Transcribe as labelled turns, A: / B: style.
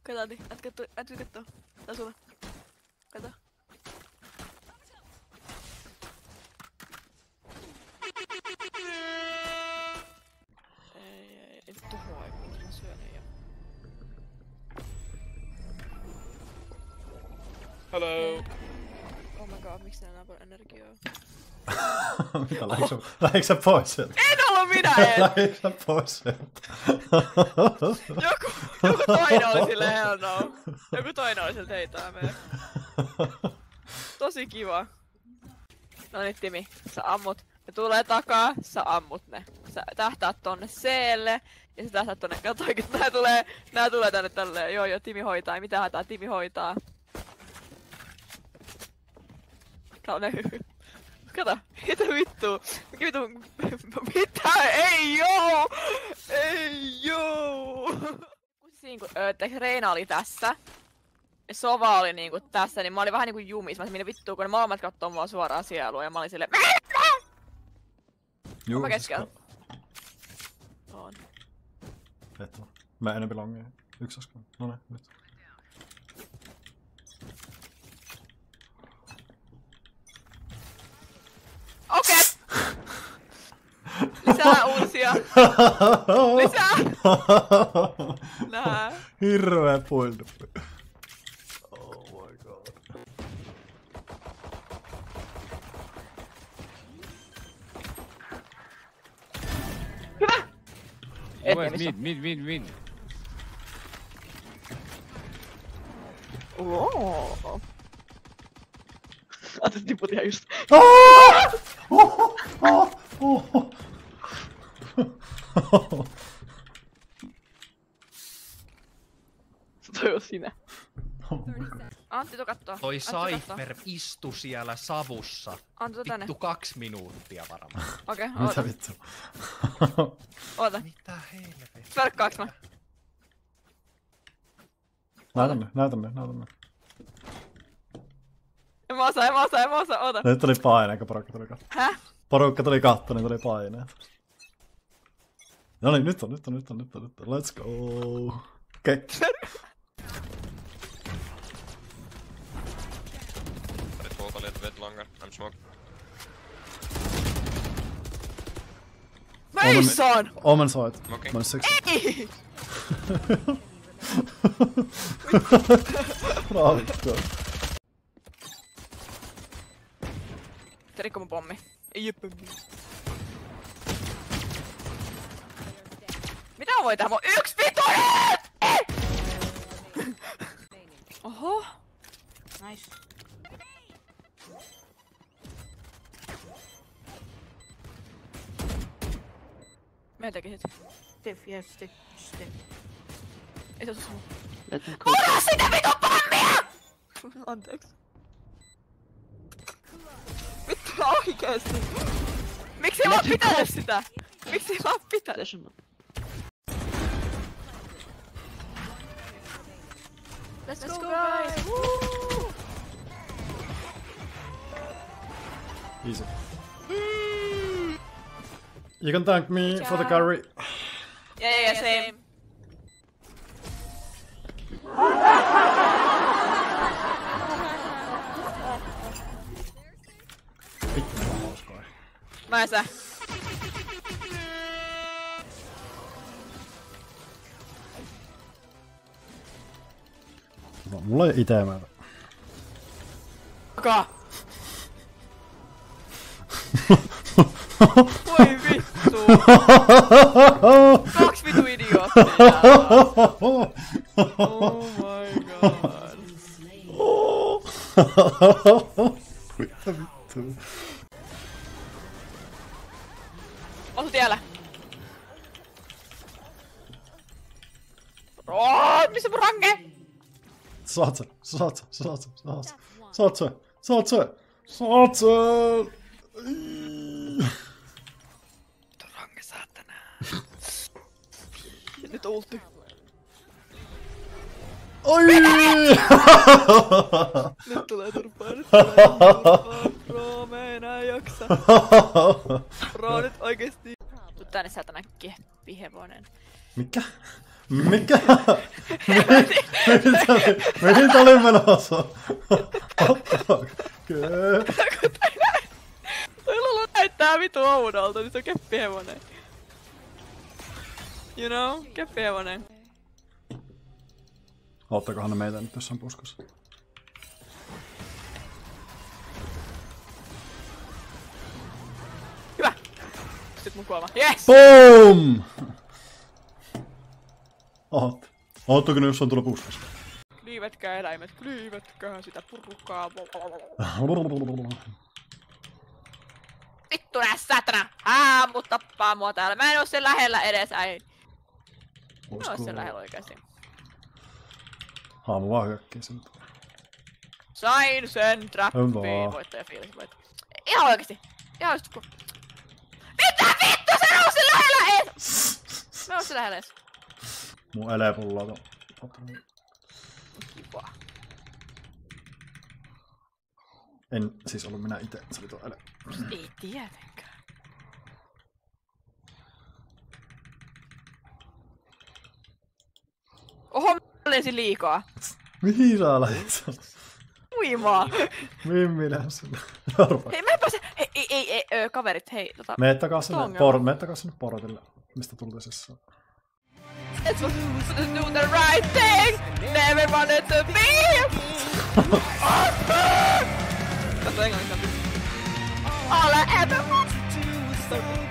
A: Kato, niin. Ätky kattoo. Tää sulla. Kato. Ei tuhoa, kun mä syön jo.
B: Hello!
A: Oh my god, miksi nää on paljon energiaa?
C: Mitä, lähdikö sä pois sieltä?
A: En ollut minä en!
C: Lähdikö sä pois sieltä?
A: Joku toinen oli silleen hell no. Joku toinen oli silleen heitää meidän. Tosi kiva. No niin Timi, sä ammut. Ne tulee takaa, sä ammut ne. Sä tähtäät tonne C:lle ja sä tähtäät tonne. Katoikin, nää tulee tänne tälleen. Joo, Timi hoitaa. Mitä hätää, Timi hoitaa. Kato, mitä vittua? Mitä? Ei joo! Ei joo! Niinku, Reina oli tässä. Ja Sova oli niinku tässä, niin mä olin vähän niinku jumis. Mä minä vittuu, kun ne molemmat kattoo mua suoraan sielua ja mä olin silleen Onpa keskellä. On.
C: Et oo. Mä enempi longia. Yksi askel. Noniin, nyt.
A: Okei! Lisää uusia! Lisää! Nää.
C: Hirveä puilduppi. Oh my god.
A: Hyvä!
B: Mid.
A: Oo. Anteeksi, tiput ihan just. Toi on sinä. Antti, tu kattoo.
D: Toi Cypher istu siellä savussa.
A: Antti, tu tänne.
D: Vittu 2 minuuttia varmaan.
A: Okei,
C: Mitä
A: oota.
C: vittu?
A: Oota.
D: Mitä helvettiä?
A: Verkkaaks mä?
C: Näytä me.
A: En mä osaa, oota.
C: Nyt tuli paine, kun porukka tuli katsoa.
A: Häh?
C: Porukka tuli katsoa, niin tuli paineet. Noniin, nyt on. Let's go. Okei.
B: Red walk a little bit longer. I'm smoke.
A: Mason!
C: Omen side.
B: Smoking.
C: Minus 6.
A: Ei!
C: Raavittua.
A: Se rikko mun pommi. Ei pommi. Mitä mä voin tehdä? Mä oon yks vitonen! Oho.
E: Nice.
A: Mä tekisit.
E: Stiff, yes, stiff.
A: Ei se oo sun.
E: Let me go.
A: Ura sitä vitun pommia! Anteeksi. Vittu oikeesti. Miksi ei mä oon pitänyt sitä? Miksi ei mä oon pitänyt?
E: Flash him.
A: Let's go guys! Woo!
C: Easy. You can thank me for the carry.
A: Yeah, same.
C: Vittu, mä hauskaa.
A: Mä en sä.
C: Mulla ei ite mä.
A: Ka. Voi vittu. 2 vitu idioottia. Oh my god.
C: Mitä vittu?
A: Osu tiellä. Oh, missä mun ranke?
C: Saat se.
A: Vittu ranke saatana. Nyt ulti.
C: Oi!
A: Nyt tulee turpaa. Bro, mä enää jaksa. Bro, nyt oikeesti. Tuu tänne saatana keppihevonen.
C: Mikä? Mikä? Mihin tää oli menossa? What the fuck?
A: Toi Lulu näyttää vitu oudolta, niin se on keppihevonen. You know? Keppihevonen.
C: Oottakohan ne meitä nyt jossain puskassa?
A: Hyvä! Sitten mun kuolema. Yes!
C: BOOM! Oottako ne jossain tuolla puskassa?
A: Klyvetkää eläimet, klyvetkää sitä purkaa. Vittu nää satana! Mut tappaa mua täällä. Mä en oo sen lähellä edes, äi. Mä oon sen lähellä oikeesti.
C: Haamu vaan hyökkii sen.
A: Sain sen trappiin.
C: Hyvä.
A: Voittaja fiilis, voittaja. Ihan oikeesti. Ihan just ku... Mitä vittu se nousi lähellä ees! Mä oon sen lähellä ees.
C: Mun elepullaa ton.
A: Kiva.
C: En siis ollut minä ite, se oli tuo ele.
A: Ei tietenkään. Oho, mä lensin liikaa.
C: Mihin sä lähet?
A: Uimaa.
C: Mihin minä sinä?
A: Hei, mä en pääse. Hei, ei, kaverit, hei.
C: Mene takas sinne portille. Mistä tultiin sisään?
A: It's supposed to do the right thing. Never wanted to be. That's what I'm gonna do. All I ever wanted to do was